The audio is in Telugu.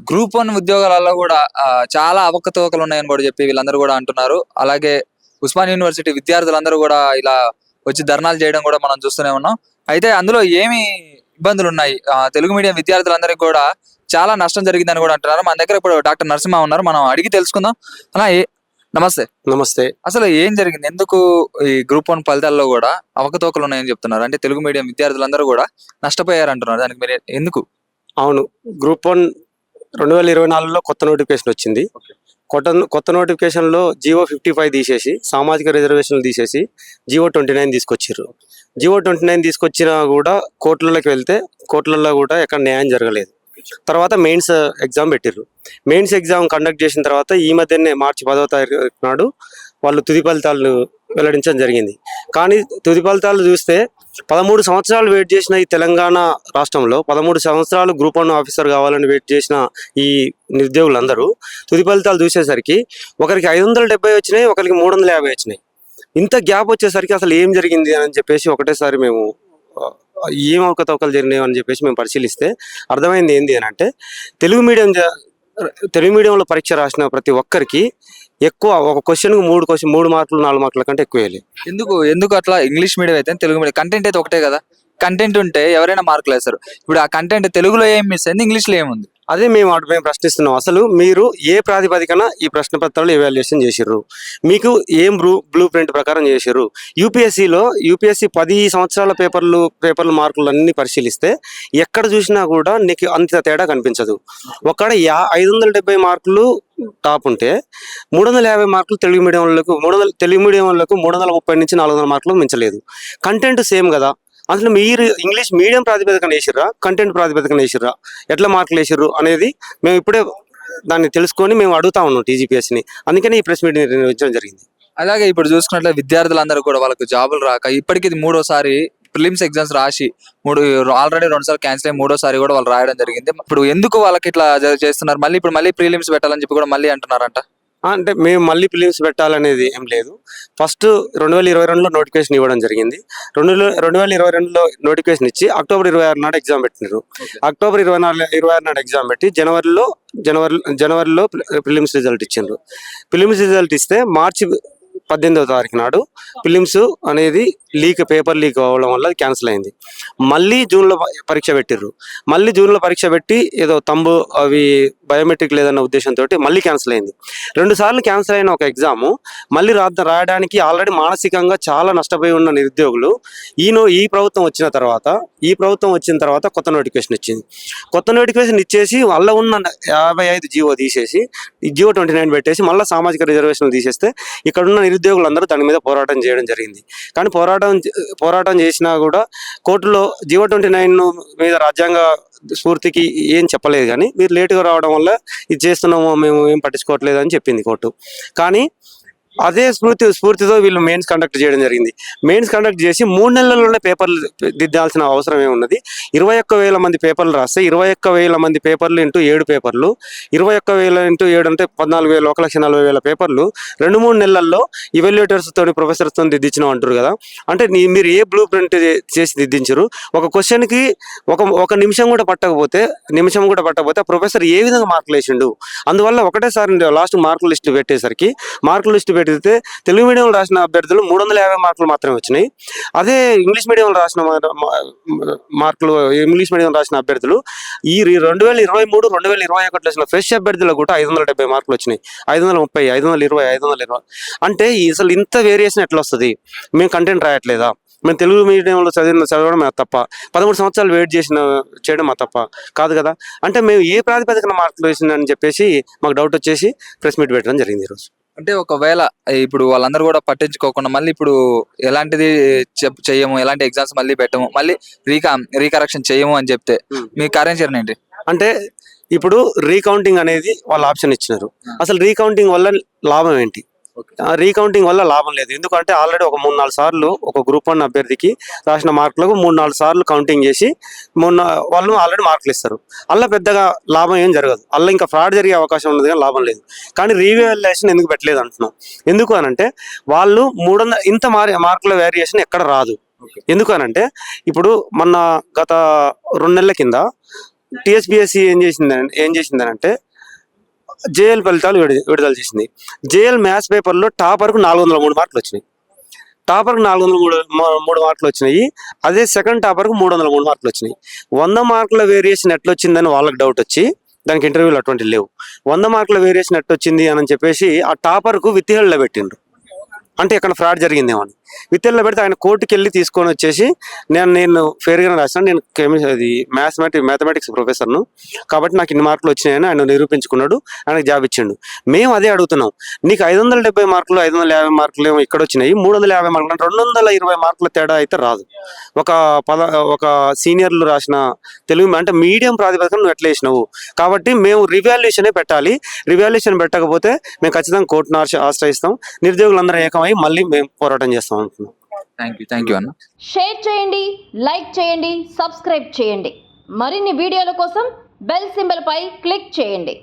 గ్రూప్ వన్ ఉద్యోగాలలో కూడా చాలా అవకతవకలు ఉన్నాయని కూడా చెప్పి వీళ్ళందరూ కూడా అంటున్నారు. అలాగే ఉస్మాన్ యూనివర్సిటీ విద్యార్థులందరూ కూడా ఇలా వచ్చి ధర్నాలు చేయడం కూడా మనం చూస్తూనే ఉన్నాం. అయితే అందులో ఏమి ఇబ్బందులు ఉన్నాయి, తెలుగు మీడియం విద్యార్థులందరికీ కూడా చాలా నష్టం జరిగిందని కూడా అంటున్నారు. మన దగ్గర ఇప్పుడు డాక్టర్ నరసింహ ఉన్నారు, మనం అడిగి తెలుసుకుందాం. అలా నమస్తే. నమస్తే. అసలు ఏం జరిగింది, ఎందుకు ఈ గ్రూప్ వన్ ఫలితాల్లో కూడా అవకతవకలు ఉన్నాయని చెప్తున్నారు? అంటే తెలుగు మీడియం విద్యార్థులందరూ కూడా నష్టపోయారు అంటున్నారు, దానికి మీరు ఎందుకు? అవును, గ్రూప్ వన్ 2024లో కొత్త నోటిఫికేషన్ వచ్చింది. కొత్త నోటిఫికేషన్లో జియో 55 తీసేసి సామాజిక రిజర్వేషన్లు తీసేసి జియో 29 తీసుకొచ్చారు. జియో 29 తీసుకొచ్చినా కూడా కోర్టులలోకి వెళ్తే కోర్టులలో కూడా ఎక్కడ న్యాయం జరగలేదు. తర్వాత మెయిన్స్ ఎగ్జామ్ పెట్టిర్రు. మెయిన్స్ ఎగ్జామ్ కండక్ట్ చేసిన తర్వాత ఈ మధ్యనే మార్చి 10వ తారీఖు నాడు వాళ్ళు తుది ఫలితాలు వెల్లడించడం జరిగింది. కానీ తుది ఫలితాలు చూస్తే 13 సంవత్సరాలు వెయిట్ చేసిన ఈ తెలంగాణ రాష్ట్రంలో 13 సంవత్సరాలు గ్రూప్ వన్ ఆఫీసర్ కావాలని వెయిట్ చేసిన ఈ నిరుద్యోగులందరూ తుది ఫలితాలు చూసేసరికి ఒకరికి 570 వచ్చినాయి, ఒకరికి 350 వచ్చినాయి. ఇంత గ్యాప్ వచ్చేసరికి అసలు ఏం జరిగింది అని చెప్పేసి ఒకటేసారి మేము ఏం అవకతవకలు జరిగినాయి అని చెప్పేసి మేము పరిశీలిస్తే అర్థమైంది ఏంది అని అంటే, తెలుగు మీడియంలో పరీక్ష రాసిన ప్రతి ఒక్కరికి ఎక్కువ ఒక క్వశ్చన్కి 3 మార్కులు 4 మార్కుల కంటే ఎక్కువ వేయాలి. ఎందుకు అట్లా? ఇంగ్లీష్ మీడియం అయితే తెలుగు మీడియం కంటెంట్ అయితే ఒకటే కదా, కంటెంట్ ఉంటే ఎవరైనా మార్కులు వేస్తారు. ఇప్పుడు ఆ కంటెంట్ తెలుగులో ఏం మిస్ అయింది, ఇంగ్లీష్లో ఏముంది? అదే మేము ప్రశ్నిస్తున్నాం. అసలు మీరు ఏ ప్రాతిపదికన ఈ ప్రశ్న పత్రాలు ఎవాల్యుయేషన్ చేసిర్రు? మీకు ఏం బ్లూ ప్రింట్ ప్రకారం చేసిర్రు? యూపీఎస్సీ 10 సంవత్సరాల పేపర్లు మార్కులు అన్ని పరిశీలిస్తే ఎక్కడ చూసినా కూడా నీకు అంత తేడా కనిపించదు. ఒక్కడ 570 మార్కులు టాప్ ఉంటే 350 మార్కులు తెలుగు మీడియం వాళ్ళకు 330 నుంచి 400 మార్కులు మించలేదు. కంటెంట్ సేమ్ కదా. అసలు మీరు ఇంగ్లీష్ మీడియం ప్రాతిపదికన వేసిర్రా, కంటెంట్ ప్రాతిపదికన వేసిర్రా, ఎట్లా మార్కులు వేసిర్రు అనేది మేము ఇప్పుడే దాన్ని తెలుసుకొని మేము అడుగుతా ఉన్నాం టీజీపీఎస్ని. అందుకని ఈ ప్రెస్ మీట్ నిర్వహించడం జరిగింది. అలాగే ఇప్పుడు చూసుకున్నట్లయితే విద్యార్థులందరూ కూడా వాళ్ళకి జాబులు రాక ఇప్పటికి 3వసారి ప్రిలిమ్స్ ఎగ్జామ్స్ రాసి ఆల్రెడీ 2 సార్లు క్యాన్సిల్ అయ్యి 3వసారి కూడా వాళ్ళు రాయడం జరిగింది. ఇప్పుడు ఎందుకు వాళ్ళకి ఇట్లా చేస్తున్నారు? మళ్ళీ ప్రిలిమ్స్ పెట్టాలని చెప్పి కూడా మళ్ళీ అంటున్నారంట. అంటే మేము మళ్ళీ ఫిలిమ్స్ పెట్టాలనేది ఏం లేదు. ఫస్ట్ 2022లో నోటిఫికేషన్ ఇవ్వడం జరిగింది. 2022లో నోటిఫికేషన్ ఇచ్చి అక్టోబర్ 26 నాడు ఎగ్జామ్ పెట్టినారు. అక్టోబర్ 26 నాడు ఎగ్జామ్ పెట్టి జనవరిలో ఫిలిమ్స్ రిజల్ట్ ఇచ్చిండ్రు. ఫిలిమ్స్ రిజల్ట్ ఇస్తే మార్చి 18వ తారీఖు నాడు ఫిలిమ్స్ అనేది పేపర్ లీక్ అవ్వడం వల్ల క్యాన్సిల్ అయింది. మళ్ళీ జూన్లో పరీక్ష పెట్టిర్రు. మళ్ళీ జూన్లో పరీక్ష పెట్టి ఏదో తంబు అవి బయోమెట్రిక్ లేదన్న ఉద్దేశంతో మళ్ళీ క్యాన్సిల్ అయింది. 2 సార్లు క్యాన్సిల్ అయిన ఒక ఎగ్జాము మళ్ళీ రాయడానికి ఆల్రెడీ మానసికంగా చాలా నష్టపోయి ఉన్న నిరుద్యోగులు ఈ ప్రభుత్వం వచ్చిన తర్వాత కొత్త నోటిఫికేషన్ ఇచ్చింది. కొత్త నోటిఫికేషన్ ఇచ్చేసి వాళ్ళ ఉన్న 55 జియో తీసేసి జియో 29 పెట్టేసి మళ్ళీ సామాజిక రిజర్వేషన్లు తీసేస్తే ఇక్కడున్న నిరుద్యోగులందరూ దాని మీద పోరాటం చేయడం జరిగింది. కానీ పోరాటం చేసినా కూడా కోర్టులో జియో 29 మీద రాజ్యాంగ స్ఫూర్తికి ఏం చెప్పలేదు. కానీ మీరు లేటుగా రావడం వల్ల ఇది చేస్తున్నామో మేము ఏం పట్టించుకోవట్లేదు అని చెప్పింది కోర్టు. కానీ అదే స్ఫూర్తితో వీళ్ళు మెయిన్స్ కండక్ట్ చేయడం జరిగింది. మెయిన్స్ కండక్ట్ చేసి 3 నెలల్లోనే పేపర్లు దిద్దాల్సిన అవసరం ఏమున్నది? 21,000 మంది పేపర్లు రాస్తే 21,000 మంది పేపర్లు ఇంటూ 7 పేపర్లు 21,000 ఇంటూ 7 అంటే 14,000, 1,40,000 పేపర్లు 2-3 నెలల్లో ఇవాల్యుయేటర్స్ తోని ప్రొఫెసర్స్ తోని దిద్దించినాం అంటారు కదా. అంటే మీరు ఏ బ్లూ ప్రింట్ చేసి దిద్దించరు? ఒక క్వశ్చన్కి ఒక నిమిషం కూడా పట్టకపోతే ఆ ప్రొఫెసర్ ఏ విధంగా మార్కులు వేసిండు? అందువల్ల ఒకటేసారి లాస్ట్ మార్కుల లిస్టు పెట్టేసరికి పెడితే తెలుగు మీడియంలో రాసిన అభ్యర్థులు 350 మార్కులు మాత్రమే వచ్చినాయి. అదే ఇంగ్లీష్ మీడియంలో రాసిన అభ్యర్థులు ఈ 2023, 2021 వచ్చిన ఫ్రెష్ అభ్యర్థులకు కూడా 570 మార్కులు వచ్చినాయి. 530, 520, 520 అంటే అసలు ఇంత వేరియేషన్ ఎట్లా వస్తుంది? మేము కంటెంట్ రాయట్లేదా? మేము తెలుగు మీడియంలో చదవడం తప్ప, 13 సంవత్సరాలు వెయిట్ చేయడం తప్ప కాదు కదా. అంటే మేము ఏ ప్రాతిపదికన మార్కులు వేసిందని చెప్పేసి మాకు డౌట్ వచ్చేసి ప్రెస్ మీట్ పెట్టడం జరిగింది ఈరోజు. అంటే ఒకవేళ ఇప్పుడు వాళ్ళందరూ కూడా పట్టించుకోకుండా మళ్ళీ ఇప్పుడు ఎలాంటిది చెయ్యము, ఎలాంటి ఎగ్జామ్స్ మళ్ళీ పెట్టము, మళ్ళీ రీకరెక్షన్ చేయము అని చెప్తే మీ కార్యాచరణ ఏంటి? అంటే ఇప్పుడు రీకౌంటింగ్ అనేది వాళ్ళు ఆప్షన్ ఇచ్చినారు. అసలు రీకౌంటింగ్ వల్ల లాభం ఏంటి? రీకౌంటింగ్ వల్ల లాభం లేదు. ఎందుకంటే ఆల్రెడీ ఒక 3-4 సార్లు ఒక గ్రూప్ 1 అభ్యర్థికి రాసిన మార్కులకు 3-4 సార్లు కౌంటింగ్ చేసి వాళ్ళు ఆల్రెడీ మార్కులు ఇస్తారు. అలా పెద్దగా లాభం ఏం జరగదు. అలా ఇంకా ఫ్రాడ్ జరిగే అవకాశం ఉన్నది కానీ లాభం లేదు. కానీ రీవాల్యుయేషన్ ఎందుకు పెట్టలేదు అంటున్నాం. ఎందుకు అనంటే వాళ్ళు 300 ఇంత మార్కుల వేరియేషన్ ఎక్కడ రాదు. ఎందుకు అనంటే ఇప్పుడు గత 2 నెలల కింద టీఎస్పీఎస్సీ ఏం చేసిందనంటే జేఎల్ ఫలితాలు విడుదల చేసింది. జేఎల్ మ్యాథ్స్ పేపర్లో టాపర్కు 403 మార్కులు వచ్చినాయి. టాపర్కు 403 మార్కులు వచ్చినాయి. అదే సెకండ్ టాపర్కు 303 మార్కులు వచ్చినాయి. 100 మార్కుల వేరియేషన్ ఎట్లా వచ్చిందని వాళ్ళకి డౌట్ వచ్చి, దానికి ఇంటర్వ్యూలు అటువంటివి లేవు. 100 మార్కుల వేరియేషన్ ఎట్లా వచ్చింది అని చెప్పేసి ఆ టాపర్కు విత్తిహేళ్ళలో పెట్టిండ్రు. అంటే ఇక్కడ ఫ్రాడ్ జరిగిందేమో అని విత్తిహేళ్ళలో పెడితే ఆయన కోర్టుకి వెళ్ళి తీసుకొని వచ్చేసి నేను ఫెయిర్గానే రాశాను, నేను మ్యాథమెటిక్స్ ప్రొఫెసర్ను కాబట్టి నాకు ఇన్ని మార్కులు వచ్చినాయని ఆయన నిరూపించుకున్నాడు. ఆయనకు జాబ్ ఇచ్చిండు. మేము అదే అడుగుతున్నాం, నీకు 570 మార్కులు 550 మార్కులు ఏమో ఇక్కడ వచ్చినాయి, 350 మార్కులు 220 మార్కుల తేడా అయితే రాదు. ఒక సీనియర్లు రాసిన తెలుగు అంటే మీడియం ప్రాతిపదికన నువ్వు ఎట్లా వేసినావు కాబట్టి మేము రివాల్యుయేషనే పెట్టాలి. రివాల్యుయేషన్ పెట్టకపోతే మేము ఖచ్చితంగా కోర్టును ఆశ్రయిస్తాం. నిరుద్యోగులందరూ ఏకమై మళ్ళీ మేము పోరాటం చేస్తాం అనుకున్నాం. థ్యాంక్ యూ అన్న. షేర్ చేయండి, లైక్ చేయండి, సబ్స్క్రైబ్ చేయండి. మరిన్ని వీడియోల కోసం బెల్ సింబల్ పై క్లిక్ చేయండి.